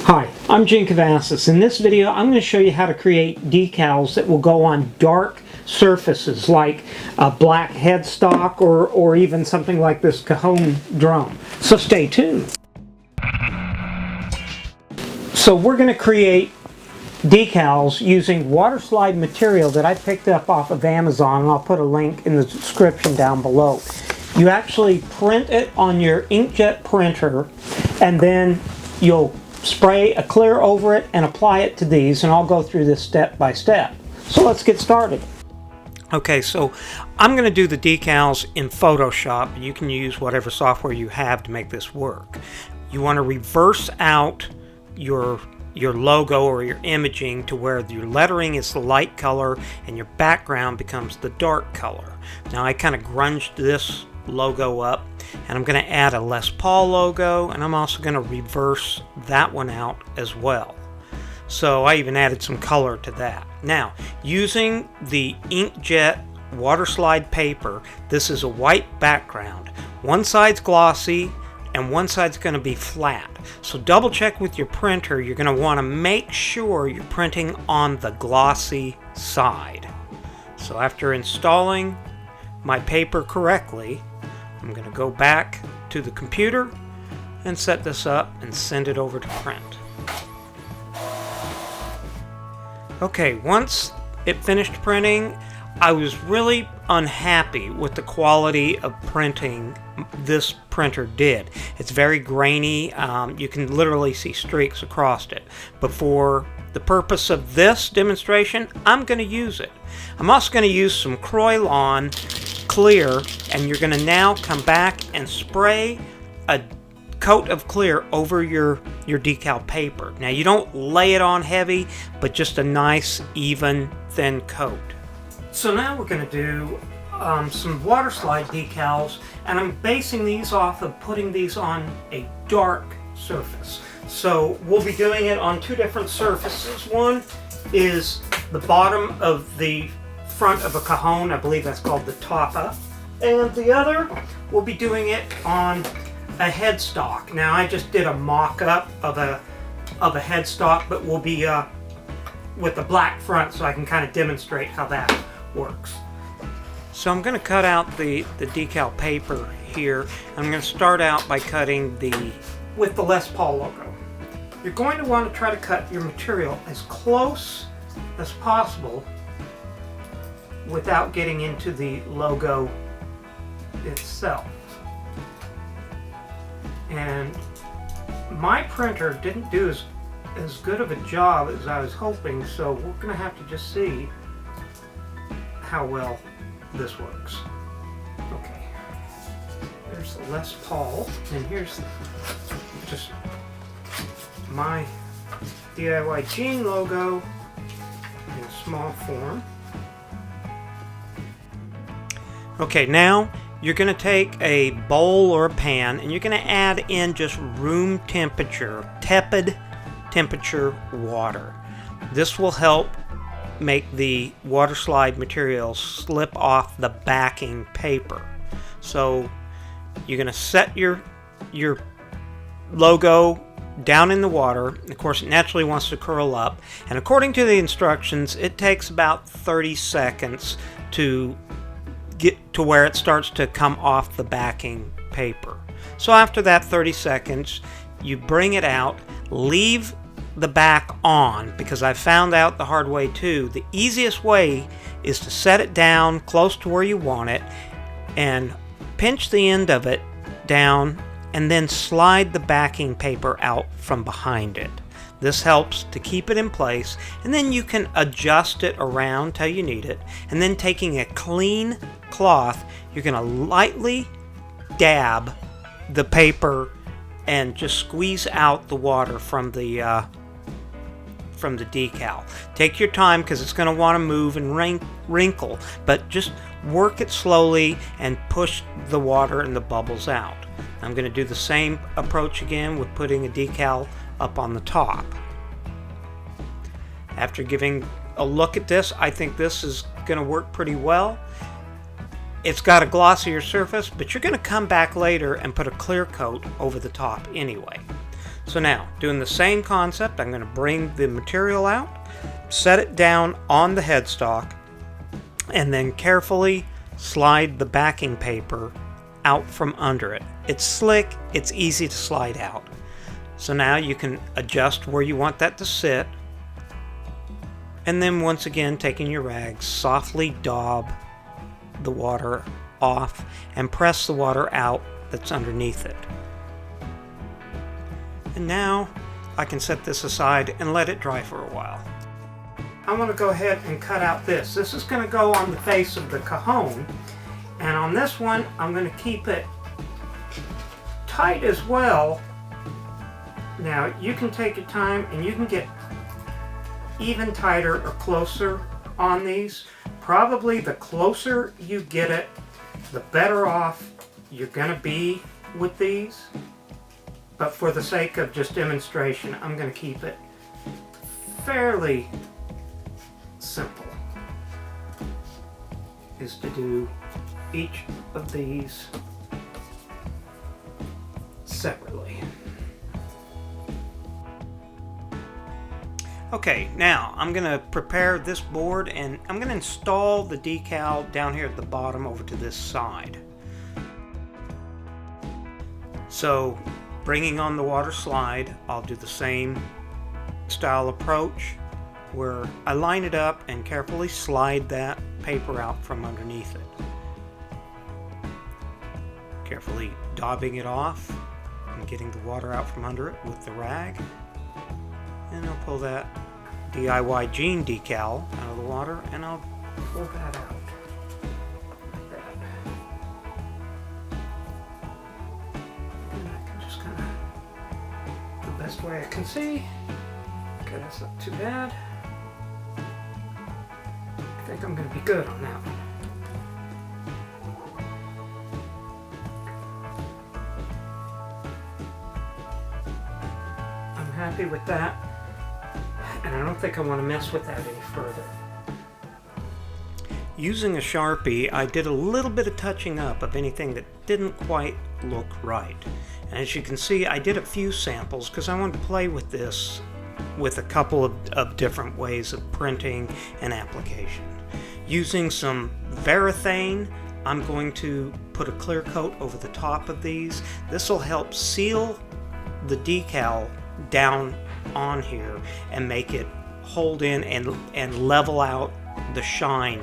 Hi, I'm Gene Cavassis. In this video, I'm going to show you how to create decals that will go on dark surfaces like a black headstock or even something like this cajon drum. So stay tuned. So we're going to create decals using waterslide material that I picked up off of Amazon, and I'll put a link in the description down below. You actually print it on your inkjet printer, and then you'll spray a clear over it and apply it to these, and I'll go through this step by step. So let's get started. Okay, so I'm going to do the decals in Photoshop. You can use whatever software you have to make this work. You want to reverse out your logo or your imaging to where your lettering is the light color and your background becomes the dark color. Now I kind of grunged this logo up, and I'm going to add a Les Paul logo, and I'm also going to reverse that one out as well. So I even added some color to that. Now, using the inkjet waterslide paper, this is a white background. One side's glossy and one side's going to be flat. So double check with your printer. You're going to want to make sure you're printing on the glossy side. So after installing my paper correctly, I'm going to go back to the computer and set this up and send it over to print. Okay, once it finished printing, I was really unhappy with the quality of printing this printer did. It's very grainy. You can literally see streaks across it. But for the purpose of this demonstration, I'm going to use it. I'm also going to use some Croylon clear, and you're going to now come back and spray a coat of clear over your decal paper. Now you don't lay it on heavy, but just a nice even thin coat. So now we're going to do some waterslide decals, and I'm basing these off of putting these on a dark surface. So we'll be doing it on two different surfaces. One is the bottom of the front of a cajon, I believe that's called the tapa, and the other we'll be doing it on a headstock. Now I just did a mock-up of a headstock, but we'll be with the black front, so I can kind of demonstrate how that works. So I'm going to cut out the decal paper here. I'm going to start out by cutting with the Les Paul logo. You're going to want to try to cut your material as close as possible without getting into the logo itself. And my printer didn't do as good of a job as I was hoping, so we're going to have to just see how well this works. Okay, there's the Les Paul, and here's just my DIY Gene logo in a small form. Okay, now you're going to take a bowl or a pan, and you're going to add in just room temperature, tepid temperature water. This will help make the waterslide material slip off the backing paper. So you're going to set your logo down in the water. Of course, it naturally wants to curl up, and according to the instructions, it takes about 30 seconds to get to where it starts to come off the backing paper. So after that 30 seconds, you bring it out, leave the back on, because I found out the hard way too. The easiest way is to set it down close to where you want it and pinch the end of it down, and then slide the backing paper out from behind it. This helps to keep it in place, and then you can adjust it around till you need it. And then taking a clean cloth, you're going to lightly dab the paper and just squeeze out the water from the decal. Take your time, because it's going to want to move and wrinkle, but just work it slowly and push the water and the bubbles out. I'm going to do the same approach again with putting a decal up on the top. After giving a look at this, I think this is going to work pretty well. It's got a glossier surface, but you're going to come back later and put a clear coat over the top anyway. So now, doing the same concept, I'm going to bring the material out, set it down on the headstock, and then carefully slide the backing paper out from under it. It's slick, it's easy to slide out. So now you can adjust where you want that to sit, and then once again, taking your rag, softly daub the water off and press the water out that's underneath it. And now I can set this aside and let it dry for a while. I'm going to go ahead and cut out this. This is going to go on the face of the cajon, and on this one I'm going to keep it tight as well. Now you can take your time and you can get even tighter or closer on these. Probably the closer you get it, the better off you're going to be with these. But for the sake of just demonstration, I'm going to keep it fairly simple. Is to do each of these separately. Okay, now I'm going to prepare this board and I'm going to install the decal down here at the bottom over to this side. So, bringing on the water slide, I'll do the same style approach where I line it up and carefully slide that paper out from underneath it. Carefully daubing it off and getting the water out from under it with the rag. And I'll pull that DIY jean decal out of the water and I'll pull that out. Like that. And I can just kind of, the best way I can see. Okay, that's not too bad. I think I'm going to be good on that one. I'm happy with that. And I don't think I want to mess with that any further. Using a Sharpie, I did a little bit of touching up of anything that didn't quite look right. And as you can see, I did a few samples because I wanted to play with this with a couple of different ways of printing and application. Using some Varathane, I'm going to put a clear coat over the top of these. This will help seal the decal down on here and make it hold in and level out the shine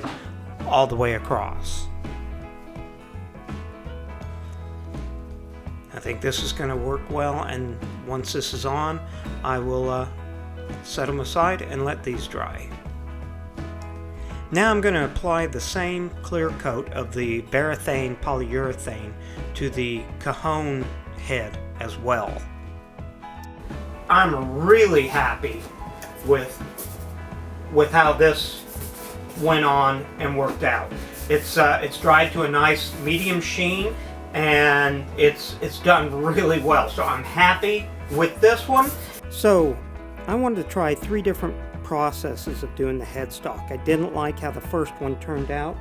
all the way across. I think this is going to work well, and once this is on, I will set them aside and let these dry. Now I'm going to apply the same clear coat of the Varathane polyurethane to the cajon head as well. I'm really happy with how this went on and worked out. It's dried to a nice medium sheen, and it's done really well. So I'm happy with this one. So I wanted to try 3 different processes of doing the headstock. I didn't like how the first one turned out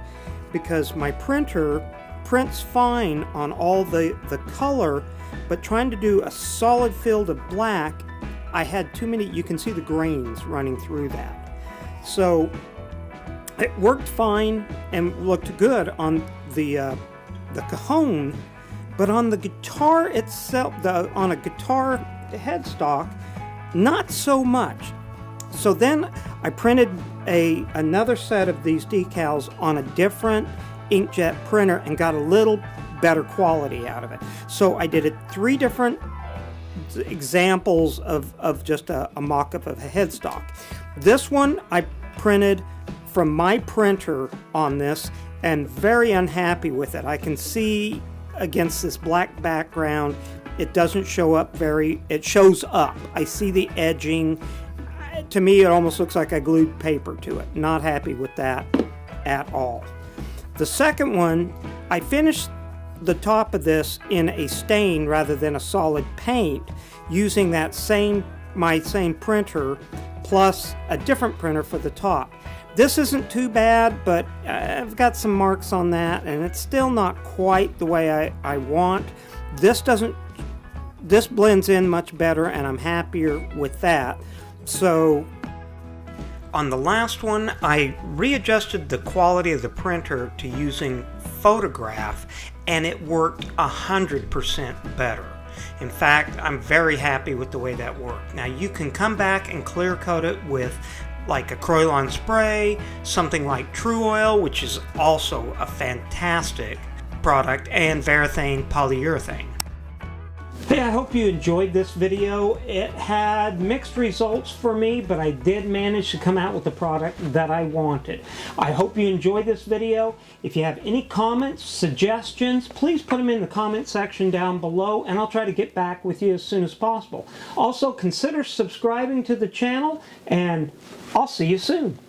because my printer prints fine on all the color, but trying to do a solid field of black, I had too many, you can see the grains running through that. So it worked fine and looked good on the cajon, but on the guitar itself, on a guitar headstock, not so much. So then I printed another set of these decals on a different inkjet printer and got a little better quality out of it. So I did 3 different examples of just a mock-up of a headstock. This one I printed from my printer on this and very unhappy with it. I can see against this black background it doesn't show up it shows up. I see the edging. To me it almost looks like I glued paper to it. Not happy with that at all. The second one, I finished the top of this in a stain rather than a solid paint using my same printer plus a different printer for the top. This isn't too bad, but I've got some marks on that and it's still not quite the way I want. This doesn't this blends in much better, and I'm happier with that. So on the last one, I readjusted the quality of the printer to using photograph, and it worked 100% better. In fact, I'm very happy with the way that worked. Now you can come back and clear coat it with like a Croylon spray, something like True Oil, which is also a fantastic product, and Varathane polyurethane. Hey, I hope you enjoyed this video. It had mixed results for me, but I did manage to come out with the product that I wanted. I hope you enjoyed this video. If you have any comments, suggestions, please put them in the comment section down below, and I'll try to get back with you as soon as possible. Also, consider subscribing to the channel, and I'll see you soon.